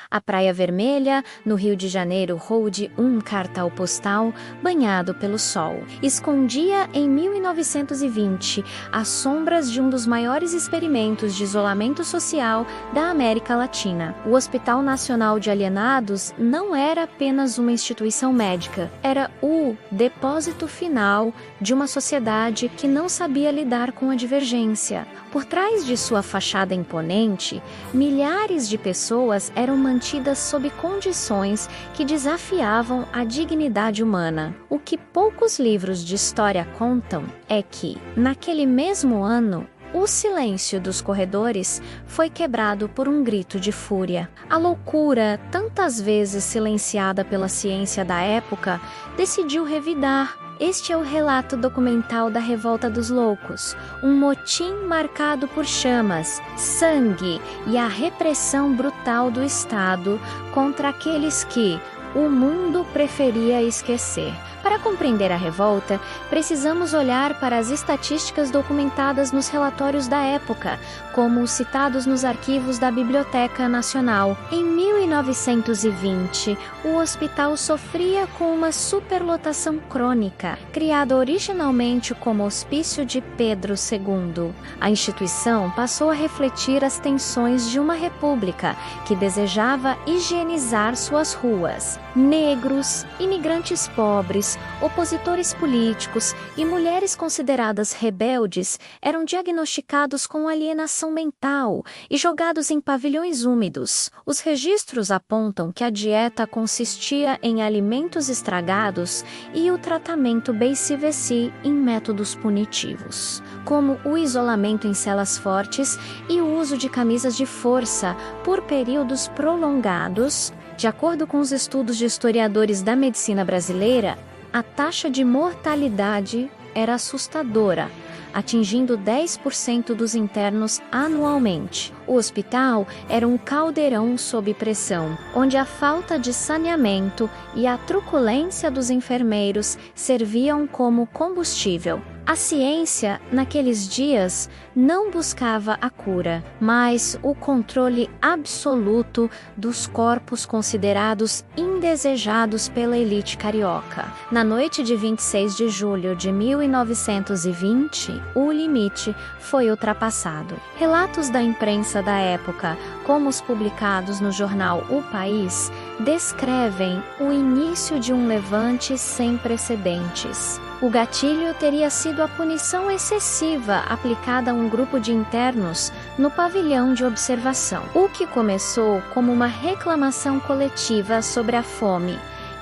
A Praia Vermelha, no Rio de Janeiro, Road, um cartão postal banhado pelo sol, escondia em 1920 as sombras de um dos maiores experimentos de isolamento social da América Latina. O Hospital Nacional de Alienados não era apenas uma instituição médica, era o depósito final de uma sociedade que não sabia lidar com a divergência. Por trás de sua fachada imponente, milhares de pessoas eram mantidas sob condições que desafiavam a dignidade humana. O que poucos livros de história contam é que, naquele mesmo ano, o silêncio dos corredores foi quebrado por um grito de fúria. A loucura, tantas vezes silenciada pela ciência da época, decidiu revidar. Este é o relato documental da Revolta dos Loucos, um motim marcado por chamas, sangue e a repressão brutal do Estado contra aqueles que o mundo preferia esquecer. Para compreender a revolta, precisamos olhar para as estatísticas documentadas nos relatórios da época, como os citados nos arquivos da Biblioteca Nacional. Em 1920, o hospital sofria com uma superlotação crônica, criada originalmente como Hospício de Pedro II. A instituição passou a refletir as tensões de uma república que desejava higienizar suas ruas. Negros, imigrantes pobres, opositores políticos e mulheres consideradas rebeldes eram diagnosticados com alienação mental e jogados em pavilhões úmidos. Os registros apontam que a dieta consistia em alimentos estragados e o tratamento basic em métodos punitivos, como o isolamento em celas fortes e o uso de camisas de força por períodos prolongados. De acordo com os estudos de historiadores da medicina brasileira, a taxa de mortalidade era assustadora, atingindo 10% dos internos anualmente. O hospital era um caldeirão sob pressão, onde a falta de saneamento e a truculência dos enfermeiros serviam como combustível. A ciência, naqueles dias, não buscava a cura, mas o controle absoluto dos corpos considerados indesejados pela elite carioca. Na noite de 26 de julho de 1920, o limite foi ultrapassado. Relatos da imprensa da época, como os publicados no jornal O País, descrevem o início de um levante sem precedentes. O gatilho teria sido a punição excessiva aplicada a um grupo de internos no pavilhão de observação, o que começou como uma reclamação coletiva sobre a fome,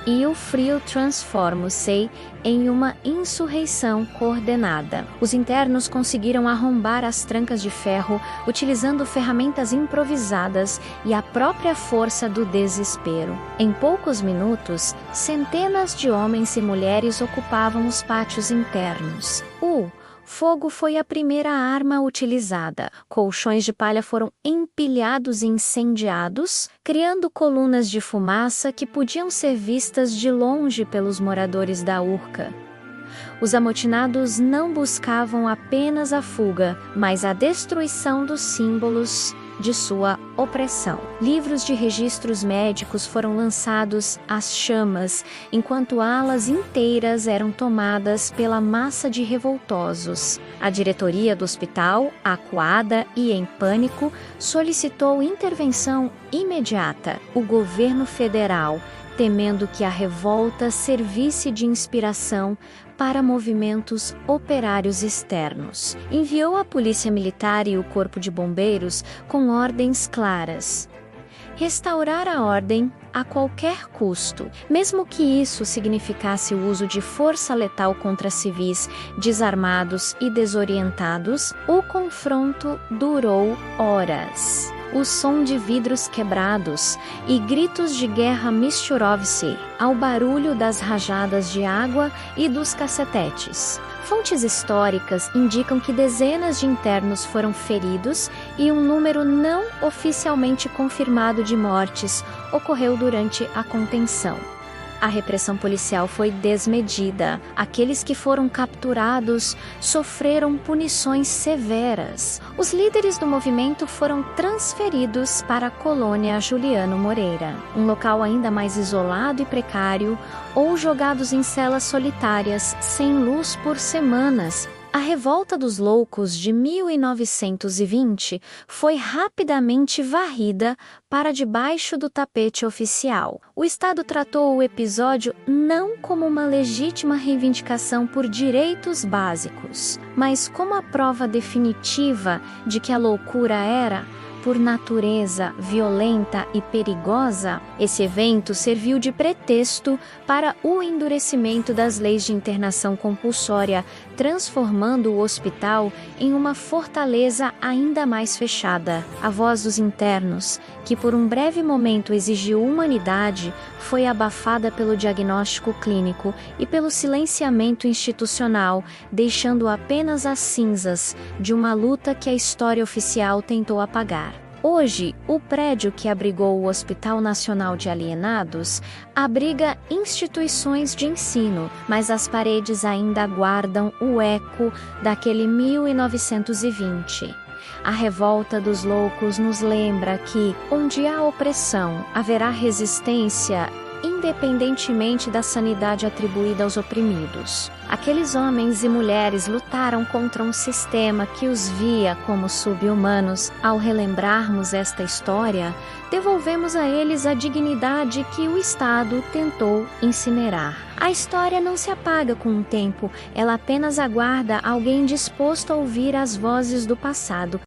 e o frio transformou-se em uma insurreição coordenada. Os internos conseguiram arrombar as trancas de ferro utilizando ferramentas improvisadas e a própria força do desespero. Em poucos minutos, centenas de homens e mulheres ocupavam os pátios internos. O fogo foi a primeira arma utilizada. Colchões de palha foram empilhados e incendiados, criando colunas de fumaça que podiam ser vistas de longe pelos moradores da Urca. Os amotinados não buscavam apenas a fuga, mas a destruição dos símbolos de sua opressão. Livros de registros médicos foram lançados às chamas, enquanto alas inteiras eram tomadas pela massa de revoltosos. A diretoria do hospital, acuada e em pânico, solicitou intervenção imediata. O governo federal, temendo que a revolta servisse de inspiração para movimentos operários externos, enviou a polícia militar e o corpo de bombeiros com ordens claras: restaurar a ordem a qualquer custo, mesmo que isso significasse o uso de força letal contra civis desarmados e desorientados. O confronto durou horas. O som de vidros quebrados e gritos de guerra misturou-se ao barulho das rajadas de água e dos cacetetes. Fontes históricas indicam que dezenas de internos foram feridos e um número não oficialmente confirmado de mortes ocorreu durante a contenção. A repressão policial foi desmedida. Aqueles que foram capturados sofreram punições severas. Os líderes do movimento foram transferidos para a colônia Juliano Moreira, um local ainda mais isolado e precário, ou jogados em celas solitárias, sem luz por semanas. A Revolta dos Loucos de 1920 foi rapidamente varrida para debaixo do tapete oficial. O Estado tratou o episódio não como uma legítima reivindicação por direitos básicos, mas como a prova definitiva de que a loucura era, por natureza, violenta e perigosa. Esse evento serviu de pretexto para o endurecimento das leis de internação compulsória, transformando o hospital em uma fortaleza ainda mais fechada. A voz dos internos, que por um breve momento exigiu humanidade, foi abafada pelo diagnóstico clínico e pelo silenciamento institucional, deixando apenas as cinzas de uma luta que a história oficial tentou apagar. Hoje, o prédio que abrigou o Hospital Nacional de Alienados abriga instituições de ensino, mas as paredes ainda guardam o eco daquele 1920. A Revolta dos Loucos nos lembra que, onde há opressão, haverá resistência, independentemente da sanidade atribuída aos oprimidos. Aqueles homens e mulheres lutaram contra um sistema que os via como sub-humanos. Ao relembrarmos esta história, devolvemos a eles a dignidade que o Estado tentou incinerar. A história não se apaga com o tempo, ela apenas aguarda alguém disposto a ouvir as vozes do passado.